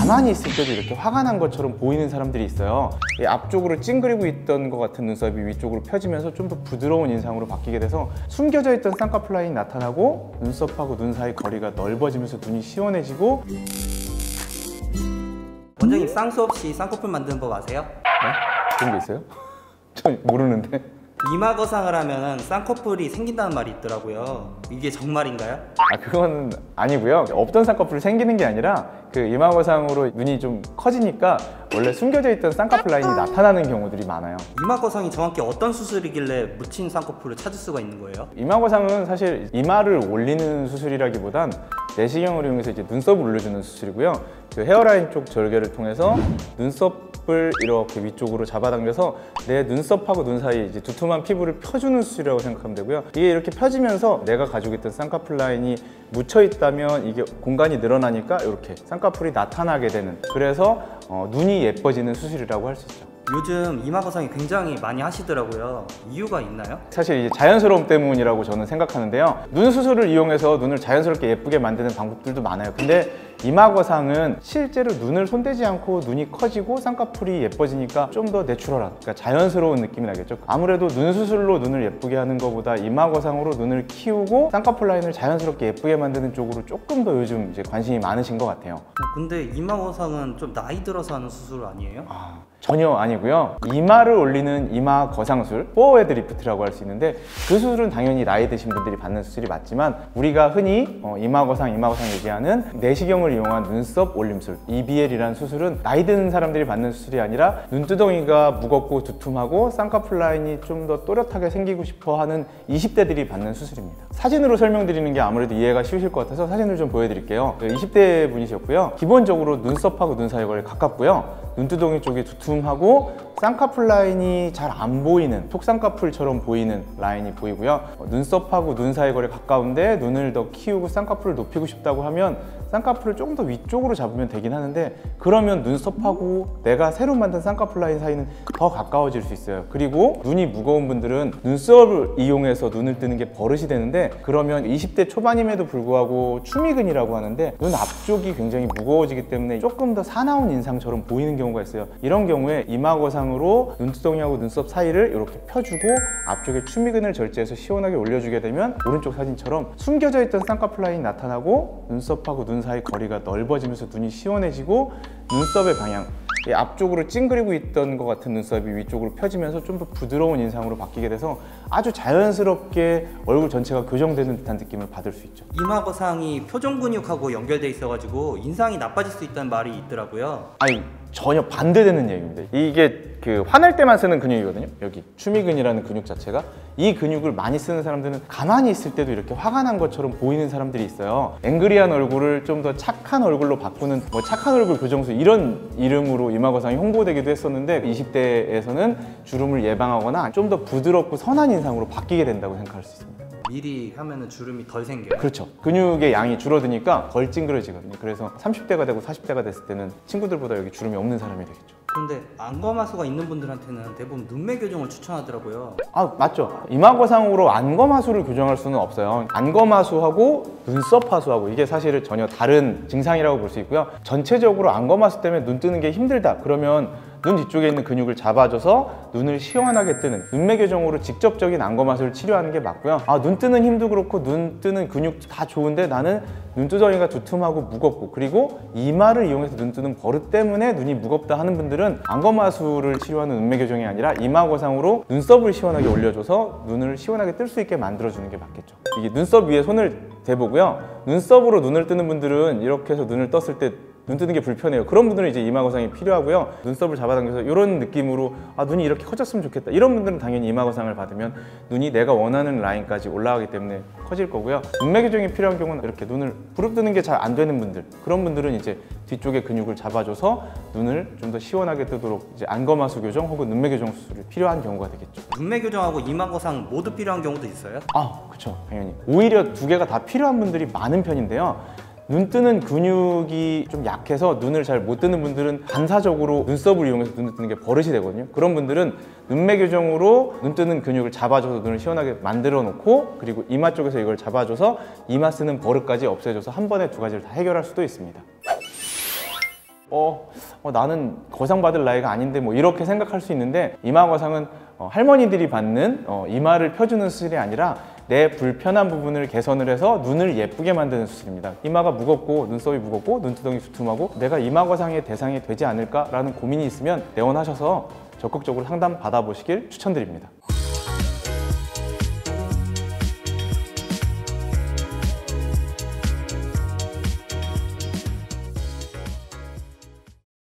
가만히 있을 때도 이렇게 화가 난 것처럼 보이는 사람들이 있어요. 이 앞쪽으로 찡그리고 있던 것 같은 눈썹이 위쪽으로 펴지면서 좀 더 부드러운 인상으로 바뀌게 돼서 숨겨져 있던 쌍꺼풀 라인이 나타나고 눈썹하고 눈 사이 거리가 넓어지면서 눈이 시원해지고. 원장님 쌍수 없이 쌍꺼풀 만드는 법 아세요? 네? 그런 게 있어요? 전 모르는데. 이마 거상을 하면 쌍꺼풀이 생긴다는 말이 있더라고요. 이게 정말인가요? 그건 아니고요. 없던 쌍꺼풀이 생기는 게 아니라 그 이마 거상으로 눈이 좀 커지니까 원래 숨겨져 있던 쌍꺼풀 라인이 나타나는 경우들이 많아요. 이마 거상이 정확히 어떤 수술이길래 묻힌 쌍꺼풀을 찾을 수가 있는 거예요? 이마 거상은 사실 이마를 올리는 수술이라기보단 내시경을 이용해서 이제 눈썹을 올려주는 수술이고요. 그 헤어라인 쪽 절개를 통해서 눈썹을 이렇게 위쪽으로 잡아당겨서 내 눈썹하고 눈 사이 이제 두툼한 피부를 펴주는 수술이라고 생각하면 되고요. 이게 이렇게 펴지면서 내가 가지고 있던 쌍꺼풀 라인이 묻혀 있다면 이게 공간이 늘어나니까 이렇게 쌍꺼풀이 나타나게 되는, 그래서 눈이 예뻐지는 수술이라고 할 수 있죠. 요즘 이마 거상이 굉장히 많이 하시더라고요. 이유가 있나요? 사실 이제 자연스러움 때문이라고 저는 생각하는데요. 눈 수술을 이용해서 눈을 자연스럽게 예쁘게 만드는 방법들도 많아요. 근데 이마 거상은 실제로 눈을 손대지 않고 눈이 커지고 쌍꺼풀이 예뻐지니까 좀 더 내추럴한, 그러니까 자연스러운 느낌이 나겠죠. 아무래도 눈 수술로 눈을 예쁘게 하는 것보다 이마 거상으로 눈을 키우고 쌍꺼풀 라인을 자연스럽게 예쁘게 만드는 쪽으로 조금 더 요즘 이제 관심이 많으신 것 같아요. 근데 이마 거상은 좀 나이 들어서 하는 수술 아니에요? 전혀 아니고요. 이마를 올리는 이마 거상술, 포어헤드 리프트라고 할 수 있는데, 그 수술은 당연히 나이 드신 분들이 받는 수술이 맞지만 우리가 흔히 이마 거상 얘기하는 내시경을 이용한 눈썹 올림술, EBL이라는 수술은 나이 드는 사람들이 받는 수술이 아니라 눈두덩이가 무겁고 두툼하고 쌍꺼풀 라인이 좀 더 또렷하게 생기고 싶어 하는 20대들이 받는 수술입니다. 사진으로 설명드리는 게 아무래도 이해가 쉬우실 것 같아서 사진을 좀 보여드릴게요. 20대 분이셨고요. 기본적으로 눈썹하고 눈 사이 거리 가깝고요. 눈두덩이 쪽이 두툼하고 쌍꺼풀 라인이 잘 안 보이는, 속쌍꺼풀처럼 보이는 라인이 보이고요. 눈썹하고 눈 사이 거리 가까운데 눈을 더 키우고 쌍꺼풀을 높이고 싶다고 하면 쌍꺼풀을 조금 더 위쪽으로 잡으면 되긴 하는데, 그러면 눈썹하고 내가 새로 만든 쌍꺼풀 라인 사이는 더 가까워질 수 있어요. 그리고 눈이 무거운 분들은 눈썹을 이용해서 눈을 뜨는 게 버릇이 되는데, 그러면 20대 초반임에도 불구하고 추미근이라고 하는데 눈 앞쪽이 굉장히 무거워지기 때문에 조금 더 사나운 인상처럼 보이는 경우가 있어요. 이런 경우에 이마 거상으로 눈두덩이하고 눈썹 사이를 이렇게 펴주고 앞쪽에 추미근을 절제해서 시원하게 올려주게 되면 오른쪽 사진처럼 숨겨져 있던 쌍꺼풀 라인이 나타나고 눈썹하고 눈 사이 거리가 넓어지면서 눈이 시원해지고 눈썹의 방향, 이 앞쪽으로 찡그리고 있던 것 같은 눈썹이 위쪽으로 펴지면서 좀 더 부드러운 인상으로 바뀌게 돼서 아주 자연스럽게 얼굴 전체가 교정되는 듯한 느낌을 받을 수 있죠. 이마 거상이 표정 근육하고 연결돼 있어가지고 인상이 나빠질 수 있다는 말이 있더라고요. 아니, 전혀 반대되는 얘기입니다. 이게 그 화낼 때만 쓰는 근육이거든요. 여기 추미근이라는 근육 자체가, 이 근육을 많이 쓰는 사람들은 가만히 있을 때도 이렇게 화가 난 것처럼 보이는 사람들이 있어요. 앵그리한 얼굴을 좀 더 착한 얼굴로 바꾸는 뭐 착한 얼굴 교정술 이런 이름으로 이마 거상이 홍보되기도 했었는데, 20대에서는 주름을 예방하거나 좀 더 부드럽고 선한 인상으로 바뀌게 된다고 생각할 수 있습니다. 미리 하면은 주름이 덜 생겨요. 그렇죠. 근육의 양이 줄어드니까 덜 찡그러지거든요. 그래서 30대가 되고 40대가 됐을 때는 친구들보다 여기 주름이 없는 사람이 되겠죠. 그런데 안검하수가 있는 분들한테는 대부분 눈매 교정을 추천하더라고요. 맞죠. 이마 거상으로 안검하수를 교정할 수는 없어요. 안검하수하고 눈썹 하수하고 이게 사실은 전혀 다른 증상이라고 볼 수 있고요. 전체적으로 안검하수 때문에 눈 뜨는 게 힘들다 그러면 눈 뒤쪽에 있는 근육을 잡아줘서 눈을 시원하게 뜨는 눈매 교정으로 직접적인 안검하수를 치료하는 게 맞고요. 눈 뜨는 힘도 그렇고 눈 뜨는 근육도 다 좋은데 나는 눈두덩이가 두툼하고 무겁고 그리고 이마를 이용해서 눈 뜨는 버릇 때문에 눈이 무겁다 하는 분들은 안검하수를 치료하는 눈매 교정이 아니라 이마 거상으로 눈썹을 시원하게 올려줘서 눈을 시원하게 뜰 수 있게 만들어주는 게 맞겠죠. 이게 눈썹 위에 손을 대보고요. 눈썹으로 눈을 뜨는 분들은 이렇게 해서 눈을 떴을 때 눈 뜨는 게 불편해요. 그런 분들은 이제 이마 거상이 필요하고요. 눈썹을 잡아당겨서 이런 느낌으로 눈이 이렇게 커졌으면 좋겠다. 이런 분들은 당연히 이마 거상을 받으면 눈이 내가 원하는 라인까지 올라가기 때문에 커질 거고요. 눈매 교정이 필요한 경우는 이렇게 눈을 부릅뜨는 게 잘 안 되는 분들, 그런 분들은 이제 뒤쪽에 근육을 잡아줘서 눈을 좀 더 시원하게 뜨도록 이제 안검하수 교정 혹은 눈매 교정 수술이 필요한 경우가 되겠죠. 눈매 교정하고 이마 거상 모두 필요한 경우도 있어요? 그렇죠. 당연히. 오히려 두 개가 다 필요한 분들이 많은 편인데요. 눈 뜨는 근육이 좀 약해서 눈을 잘 못 뜨는 분들은 반사적으로 눈썹을 이용해서 눈을 뜨는 게 버릇이 되거든요. 그런 분들은 눈매 교정으로 눈 뜨는 근육을 잡아줘서 눈을 시원하게 만들어 놓고 그리고 이마 쪽에서 이걸 잡아줘서 이마 쓰는 버릇까지 없애줘서 한 번에 두 가지를 다 해결할 수도 있습니다. 나는 거상 받을 나이가 아닌데 뭐 이렇게 생각할 수 있는데, 이마 거상은 할머니들이 받는 이마를 펴주는 수술이 아니라 내 불편한 부분을 개선을 해서 눈을 예쁘게 만드는 수술입니다. 이마가 무겁고 눈썹이 무겁고 눈두덩이 두툼하고 내가 이마 거상의 대상이 되지 않을까라는 고민이 있으면 내원하셔서 적극적으로 상담 받아보시길 추천드립니다.